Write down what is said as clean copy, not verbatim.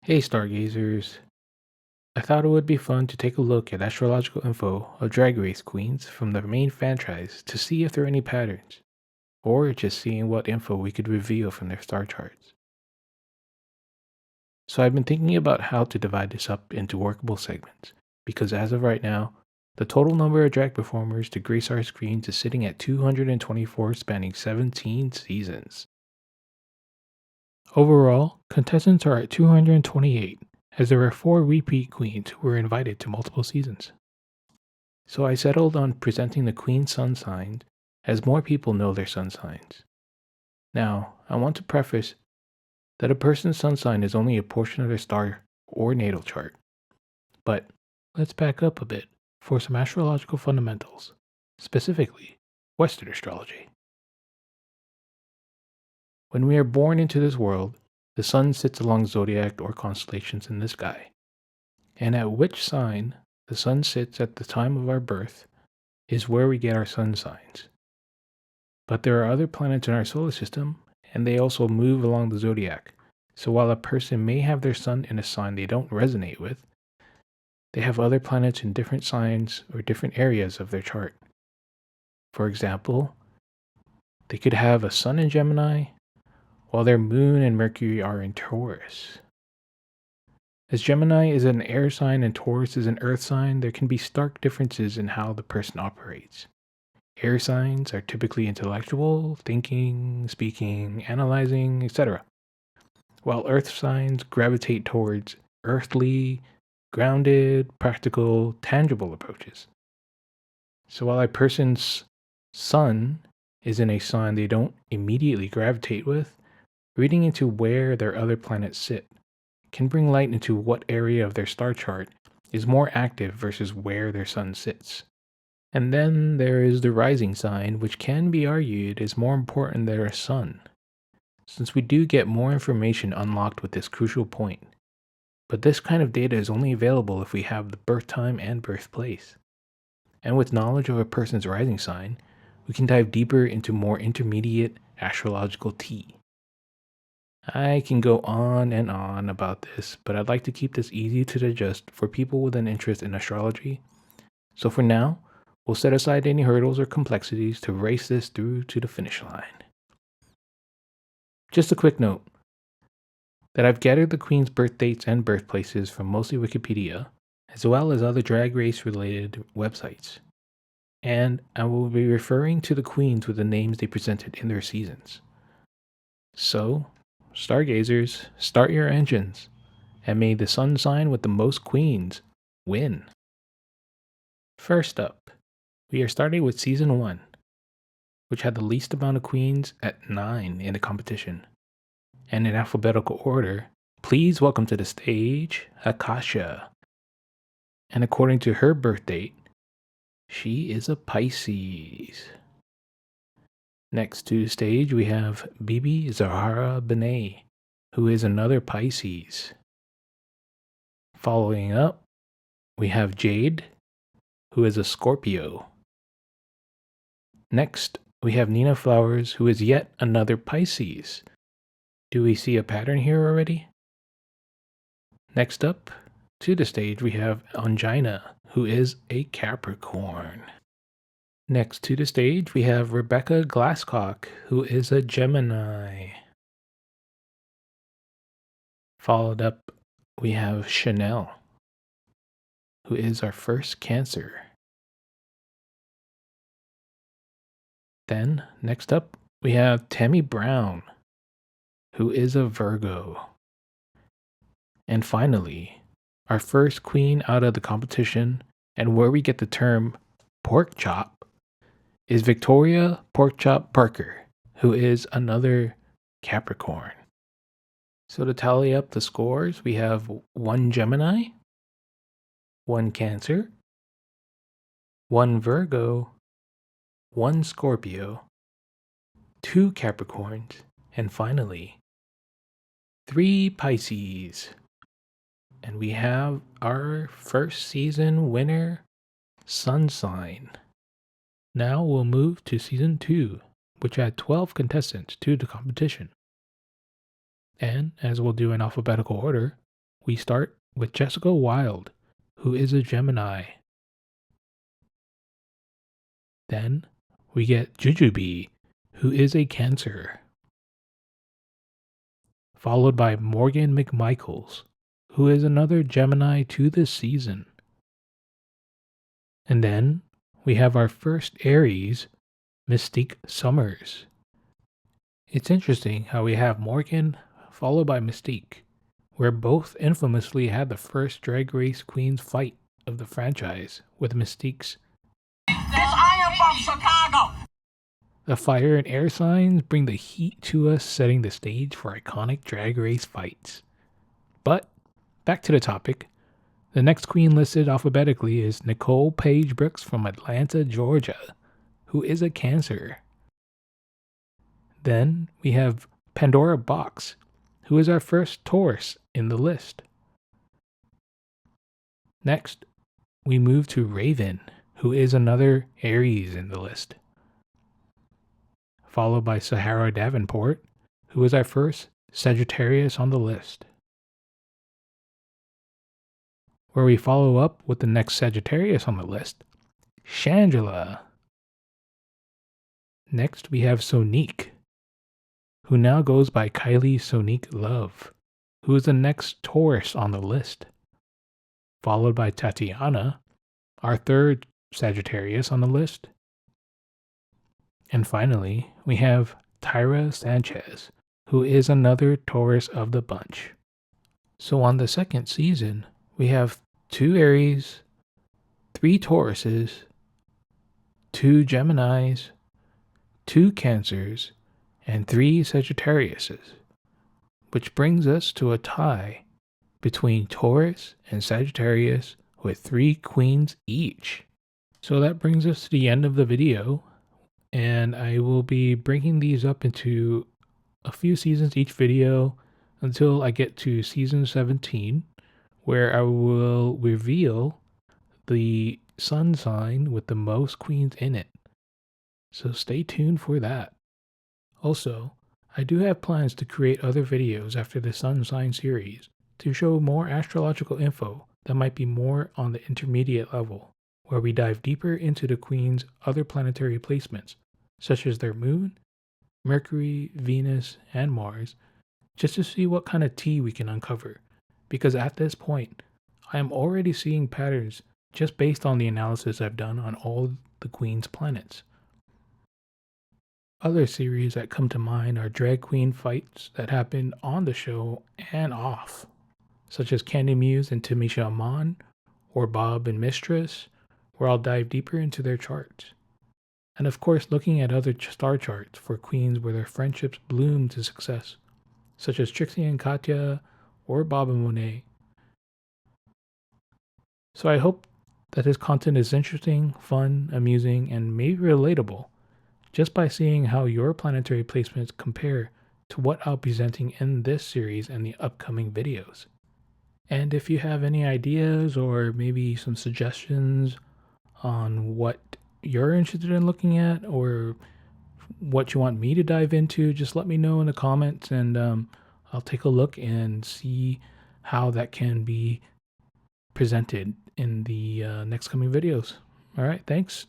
Hey Stargazers, I thought it would be fun to take a look at astrological info of Drag Race queens from the main franchise to see if there are any patterns, or just seeing what info we could reveal from their star charts. So I've been thinking about how to divide this up into workable segments, because as of right now, the total number of drag performers to grace our screens is sitting at 224 spanning 17 seasons. Overall, contestants are at 228, as there are 4 repeat queens who were invited to multiple seasons. So I settled on presenting the queen sun signs as more people know their sun signs. Now, I want to preface that a person's sun sign is only a portion of their star or natal chart. But let's back up a bit for some astrological fundamentals, specifically Western astrology. When we are born into this world, the sun sits along zodiac or constellations in the sky. And at which sign the sun sits at the time of our birth is where we get our sun signs. But there are other planets in our solar system, and they also move along the zodiac. So while a person may have their sun in a sign they don't resonate with, they have other planets in different signs or different areas of their chart. For example, they could have a sun in Gemini, while their moon and Mercury are in Taurus. As Gemini is an air sign and Taurus is an earth sign, there can be stark differences in how the person operates. Air signs are typically intellectual, thinking, speaking, analyzing, etc., while earth signs gravitate towards earthly, grounded, practical, tangible approaches. So while a person's sun is in a sign they don't immediately gravitate with, reading into where their other planets sit can bring light into what area of their star chart is more active versus where their sun sits. And then there is the rising sign, which can be argued is more important than our sun, since we do get more information unlocked with this crucial point. But this kind of data is only available if we have the birth time and birthplace. And with knowledge of a person's rising sign, we can dive deeper into more intermediate astrological tea. I can go on and on about this, but I'd like to keep this easy to digest for people with an interest in astrology. So for now, we'll set aside any hurdles or complexities to race this through to the finish line. Just a quick note that I've gathered the Queen's birth dates and birthplaces from mostly Wikipedia, as well as other drag race related websites. And I will be referring to the Queens with the names they presented in their seasons. So, Stargazers, start your engines, and may the sun sign with the most queens win. First up, we are starting with Season 1, which had the least amount of queens at 9 in the competition. And in alphabetical order, please welcome to the stage Akasha. And according to her birth date, she is a Pisces. Next to the stage, we have Bibi Zahara Benet, who is another Pisces. Following up, we have Jade, who is a Scorpio. Next, we have Nina Flowers, who is yet another Pisces. Do we see a pattern here already? Next up to the stage, we have Angina, who is a Capricorn. Next to the stage, we have Rebecca Glasscock, who is a Gemini. Followed up, we have Chanel, who is our first Cancer. Then, next up, we have Tammy Brown, who is a Virgo. And finally, our first queen out of the competition, and where we get the term pork chop, is Victoria Porkchop Parker, who is another Capricorn. So to tally up the scores, we have 1 Gemini, 1 Cancer, 1 Virgo, 1 Scorpio, 2 Capricorns, and finally, 3 Pisces. And we have our first season winner, Sun Sign. Now we'll move to Season 2, which had 12 contestants to the competition. And, as we'll do in alphabetical order, we start with Jessica Wilde, who is a Gemini. Then we get Jujubee, who is a Cancer, followed by Morgan McMichaels, who is another Gemini to this season. And then we have our first Aries, Mystique Summers. It's interesting how we have Morgan followed by Mystique, where both infamously had the first Drag Race Queens fight of the franchise with Mystique's I am from Chicago. The fire and air signs bring the heat to us, setting the stage for iconic Drag Race fights. But back to the topic. The next queen listed alphabetically is Nicole Paige Brooks from Atlanta, Georgia, who is a Cancer. Then we have Pandora Box, who is our first Taurus in the list. Next, we move to Raven, who is another Aries in the list. Followed by Sahara Davenport, who is our first Sagittarius on the list. Where we follow up with the next Sagittarius on the list, Shangela. Next, we have Sonique, who now goes by Kylie Sonique Love, who is the next Taurus on the list. Followed by Tatiana, our third Sagittarius on the list. And finally, we have Tyra Sanchez, who is another Taurus of the bunch. So on the second season, we have 2 Aries, 3 Tauruses, 2 Geminis, 2 Cancers, and 3 Sagittariuses, which brings us to a tie between Taurus and Sagittarius with 3 queens each. So that brings us to the end of the video, and I will be breaking these up into a few seasons each video until I get to season 17, where I will reveal the sun sign with the most queens in it. So stay tuned for that. Also, I do have plans to create other videos after the sun sign series to show more astrological info that might be more on the intermediate level, where we dive deeper into the queen's other planetary placements, such as their moon, Mercury, Venus, and Mars, just to see what kind of tea we can uncover, because at this point, I am already seeing patterns just based on the analysis I've done on all the queen's planets. Other series that come to mind are drag queen fights that happen on the show and off, such as Candy Muse and Tamisha Amon, or Bob and Mistress, where I'll dive deeper into their charts. And of course, looking at other star charts for queens where their friendships bloom to success, such as Trixie and Katya, or Bob and Monet. So I hope that this content is interesting, fun, amusing, and maybe relatable, just by seeing how your planetary placements compare to what I'll be presenting in this series and the upcoming videos. And if you have any ideas or maybe some suggestions on what you're interested in looking at or what you want me to dive into, just let me know in the comments, and I'll take a look and see how that can be presented in the next coming videos. All right, thanks.